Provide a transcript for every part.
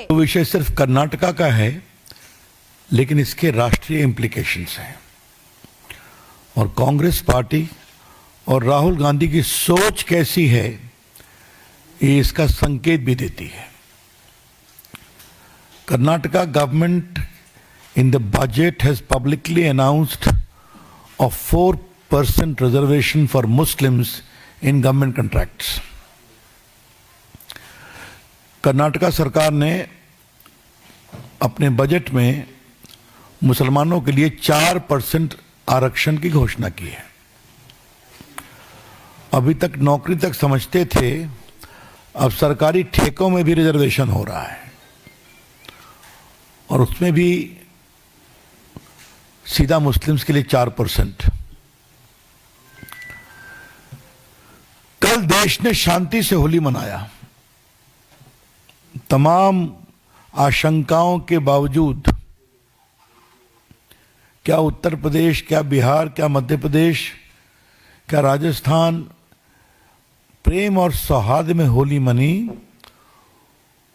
तो विषय सिर्फ कर्नाटका का है, लेकिन इसके राष्ट्रीय इम्प्लीकेशंस हैं और कांग्रेस पार्टी और राहुल गांधी की सोच कैसी है ये इसका संकेत भी देती है। Karnataka government in the budget has publicly announced a 4% reservation for Muslims in government contracts. Karnataka सरकार ने अपने बजट में मुसलमानों के लिए 4% आरक्षण की घोषणा की है। अभी तक नौकरी तक समझते थे, अब सरकारी ठेकों में भी रिजर्वेशन हो रहा है और उसमें भी सीधा मुस्लिम्स के लिए 4%। कल देश ने शांति से होली मनाया। तमाम आशंकाओं के बावजूद, क्या उत्तर प्रदेश, क्या बिहार, क्या मध्य प्रदेश, क्या राजस्थान प्रेम और सौहार्द में होली मनी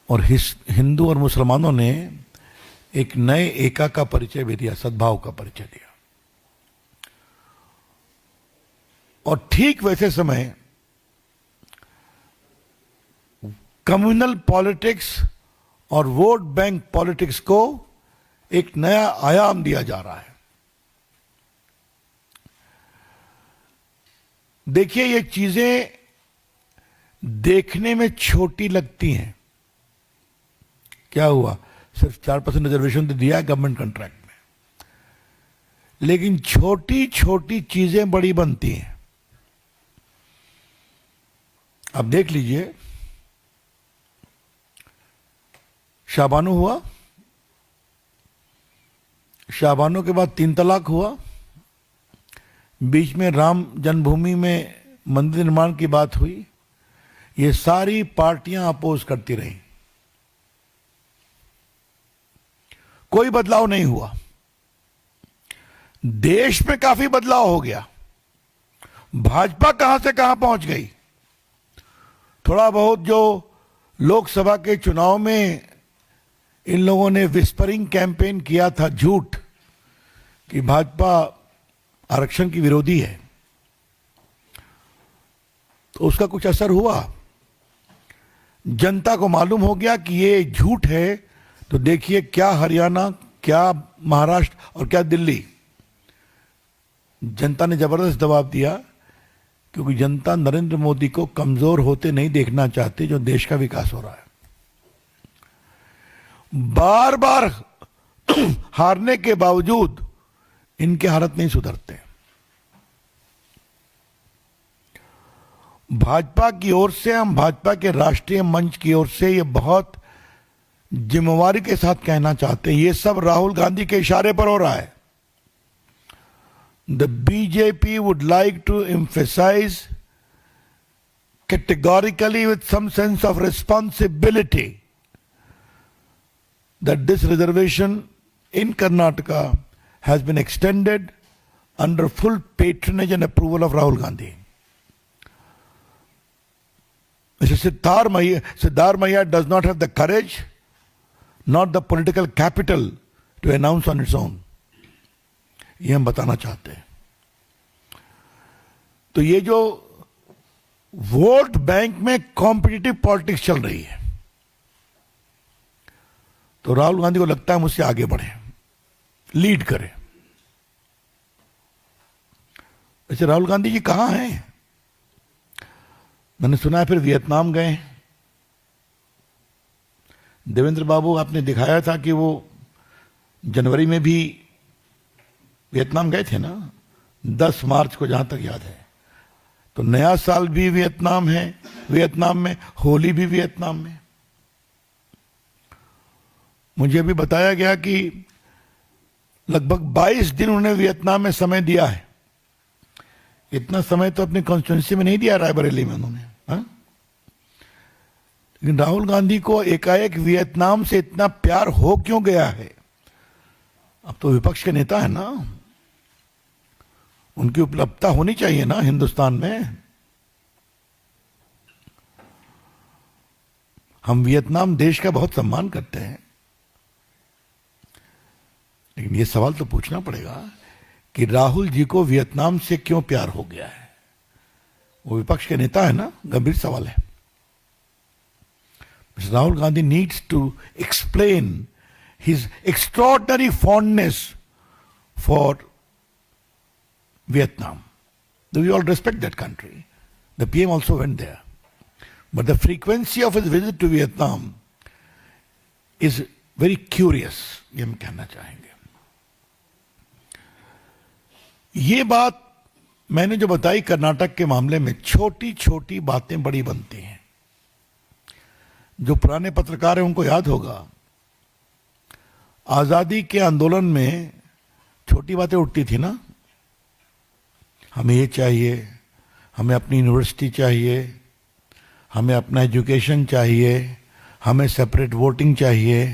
और हिंदू और मुसलमानों ने एक नए एका का परिचय भी दिया, सद्भाव का परिचय दिया। और ठीक वैसे समय कम्युनल पॉलिटिक्स और वोट बैंक पॉलिटिक्स को एक नया आयाम दिया जा रहा है। देखिए, ये चीजें देखने में छोटी लगती हैं। क्या हुआ, सिर्फ 4% रिजर्वेशन तो दिया है गवर्नमेंट कॉन्ट्रैक्ट में, लेकिन छोटी छोटी चीजें बड़ी बनती हैं। अब देख लीजिए, शाबानो हुआ, शाबानो के बाद 3 तलाक हुआ, बीच में राम जन्मभूमि में मंदिर निर्माण की बात हुई। ये सारी पार्टियां अपोज करती रहीं, कोई बदलाव नहीं हुआ। देश में काफी बदलाव हो गया। भाजपा कहां से कहां पहुंच गई। थोड़ा बहुत जो लोकसभा के चुनाव में इन लोगों ने विस्परिंग कैंपेन किया था, झूठ, कि भाजपा आरक्षण की विरोधी है, तो उसका कुछ असर हुआ। जनता को मालूम हो गया कि ये झूठ है। तो देखिए, क्या हरियाणा, क्या महाराष्ट्र और क्या दिल्ली, जनता ने जबरदस्त दबाव दिया, क्योंकि जनता नरेंद्र मोदी को कमजोर होते नहीं देखना चाहती, जो देश का विकास हो रहा है। बार बार हारने के बावजूद इनके हालत नहीं सुधरते। भाजपा की ओर से, हम भाजपा के राष्ट्रीय मंच की ओर से ये बहुत जिम्मेवारी के साथ कहना चाहते हैं, ये सब राहुल गांधी के इशारे पर हो रहा है। The BJP would like to emphasise categorically with some sense of responsibility that this reservation in Karnataka has been extended under full patronage and approval of Rahul Gandhi. Siddhar Maiya does not have the courage, not the political capital to announce on its own. ये हम बताना चाहते हैं। तो ये जो vote bank में competitive politics चल रही है, तो राहुल गांधी को लगता है मुझसे आगे बढ़े, लीड करे। वैसे राहुल गांधी जी कहां हैं? मैंने सुना है फिर वियतनाम गए। देवेंद्र बाबू, आपने दिखाया था कि वो जनवरी में भी वियतनाम गए थे ना, 10 मार्च को, जहां तक याद है। तो नया साल भी वियतनाम है, वियतनाम में होली भी वियतनाम में। मुझे भी बताया गया कि लगभग 22 दिन उन्होंने वियतनाम में समय दिया है। इतना समय तो अपनी कॉन्स्टिट्यूंसी में नहीं दिया, रायबरेली में उन्होंने। लेकिन राहुल गांधी को एकाएक वियतनाम से इतना प्यार हो क्यों गया है? अब तो विपक्ष के नेता है ना, उनकी उपलब्धता होनी चाहिए ना हिंदुस्तान में। हम वियतनाम देश का बहुत सम्मान करते हैं, लेकिन ये सवाल तो पूछना पड़ेगा कि राहुल जी को वियतनाम से क्यों प्यार हो गया है। वो विपक्ष के नेता है ना, गंभीर सवाल है। Mr. Rahul Gandhi needs to explain his extraordinary fondness for Vietnam. We all respect that country. The PM also went there. But the frequency of his visit to Vietnam is very curious, ये हम कहना चाहेंगे। ये बात मैंने जो बताई कर्नाटक के मामले में, छोटी छोटी बातें बड़ी बनती हैं। जो पुराने पत्रकार हैं उनको याद होगा, आजादी के आंदोलन में छोटी बातें उठती थी ना, हमें ये चाहिए, हमें अपनी यूनिवर्सिटी चाहिए, हमें अपना एजुकेशन चाहिए, हमें सेपरेट वोटिंग चाहिए।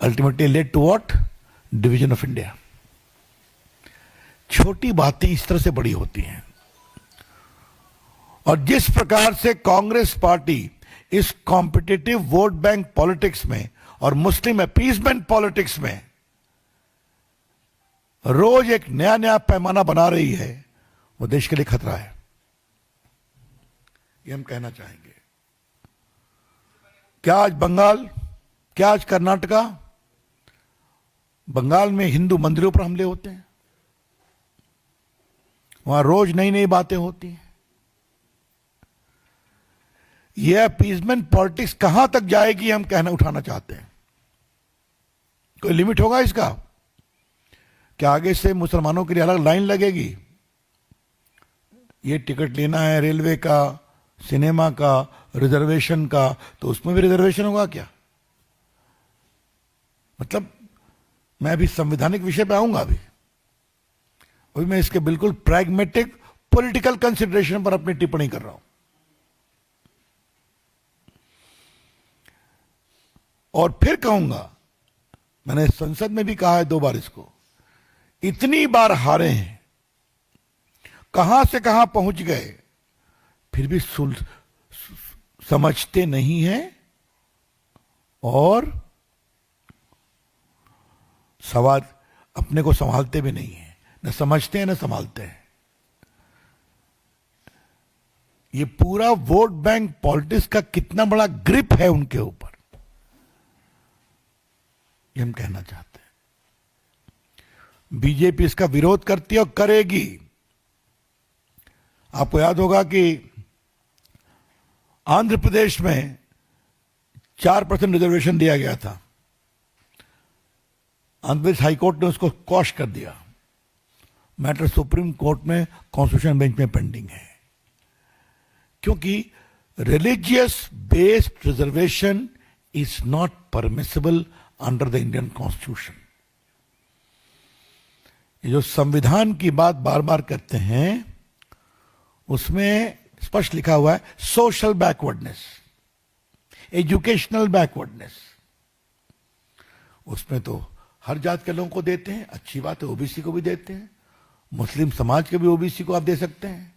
Ultimately led to what? Division of India. छोटी बातें इस तरह से बड़ी होती हैं। और जिस प्रकार से कांग्रेस पार्टी इस कॉम्पिटिटिव वोट बैंक पॉलिटिक्स में और मुस्लिम अपीसमेंट पॉलिटिक्स में रोज एक नया नया पैमाना बना रही है, वो देश के लिए खतरा है, ये हम कहना चाहेंगे। क्या आज बंगाल, क्या आज कर्नाटका, बंगाल में हिंदू मंदिरों पर हमले होते हैं, वहां रोज नई नई बातें होती हैं। यह अपीजमेंट पॉलिटिक्स कहां तक जाएगी, हम कहना उठाना चाहते हैं। कोई लिमिट होगा इसका? क्या आगे से मुसलमानों के लिए अलग लाइन लगेगी? ये टिकट लेना है रेलवे का, सिनेमा का, रिजर्वेशन का, तो उसमें भी रिजर्वेशन होगा क्या? मतलब मैं अभी संवैधानिक विषय पे आऊंगा, अभी मैं इसके बिल्कुल प्रैग्मेटिक पॉलिटिकल कंसिडरेशन पर अपनी टिप्पणी कर रहा हूं। और फिर कहूंगा, मैंने संसद में भी कहा है 2 बार इसको, इतनी बार हारे हैं, कहां से कहां पहुंच गए, फिर भी समझते नहीं हैं और सवाल अपने को संभालते भी नहीं है, न समझते हैं न संभालते हैं। ये पूरा वोट बैंक पॉलिटिक्स का कितना बड़ा ग्रिप है उनके ऊपर, ये हम कहना चाहते हैं। बीजेपी इसका विरोध करती है और करेगी। आपको याद होगा कि आंध्र प्रदेश में 4% रिजर्वेशन दिया गया था, आंध्र प्रदेश हाईकोर्ट ने उसको क्वॉश कर दिया। मैटर सुप्रीम कोर्ट में कॉन्स्टिट्यूशन बेंच में पेंडिंग है, क्योंकि religious based reservation is not permissible under the Indian constitution. ये जो संविधान की बात बार बार करते हैं, उसमें स्पष्ट लिखा हुआ है सोशल बैकवर्डनेस, एजुकेशनल बैकवर्डनेस। उसमें तो हर जात के लोगों को देते हैं, अच्छी बात है, ओबीसी को भी देते हैं, मुस्लिम समाज के भी ओबीसी को आप दे सकते हैं,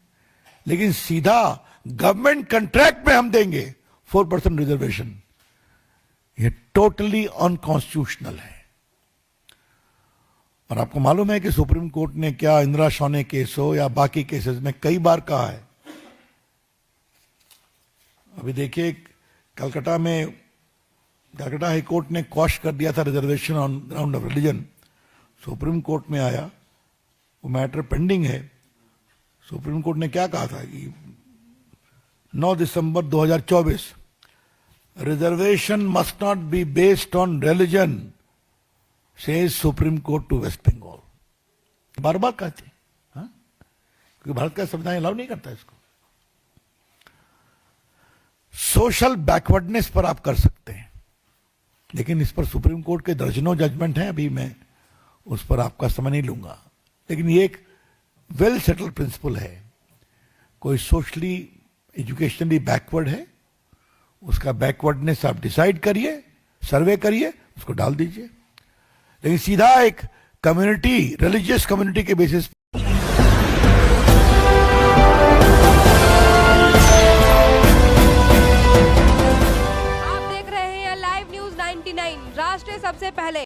लेकिन सीधा गवर्नमेंट कॉन्ट्रैक्ट में हम देंगे 4% रिजर्वेशन, ये टोटली अनकॉन्स्टिट्यूशनल है। और आपको मालूम है कि सुप्रीम कोर्ट ने क्या इंदिरा शौने केस हो या बाकी केसेस में कई बार कहा है। अभी देखिए, कलकत्ता हाई कोर्ट ने क्वॉश कर दिया था reservation on ground of religion, supreme court में आया, वो मैटर पेंडिंग है। सुप्रीम कोर्ट ने क्या कहा था कि 9 दिसंबर 2024 reservation must not be based on religion, says supreme court to West Bengal. बार बार कहते हैं, क्योंकि भारत का संविधान अलाउ नहीं करता इसको। सोशल बैकवर्डनेस पर आप कर सकते हैं, लेकिन इस पर सुप्रीम कोर्ट के दर्जनों जजमेंट हैं, अभी मैं उस पर आपका समय नहीं लूंगा। लेकिन ये एक वेल सेटल्ड प्रिंसिपल है, कोई सोशली एजुकेशनली बैकवर्ड है, उसका बैकवर्डनेस आप डिसाइड करिए, सर्वे करिए, उसको डाल दीजिए, लेकिन सीधा एक कम्युनिटी, रिलीजियस कम्युनिटी के बेसिस 99 राष्ट्र सबसे पहले।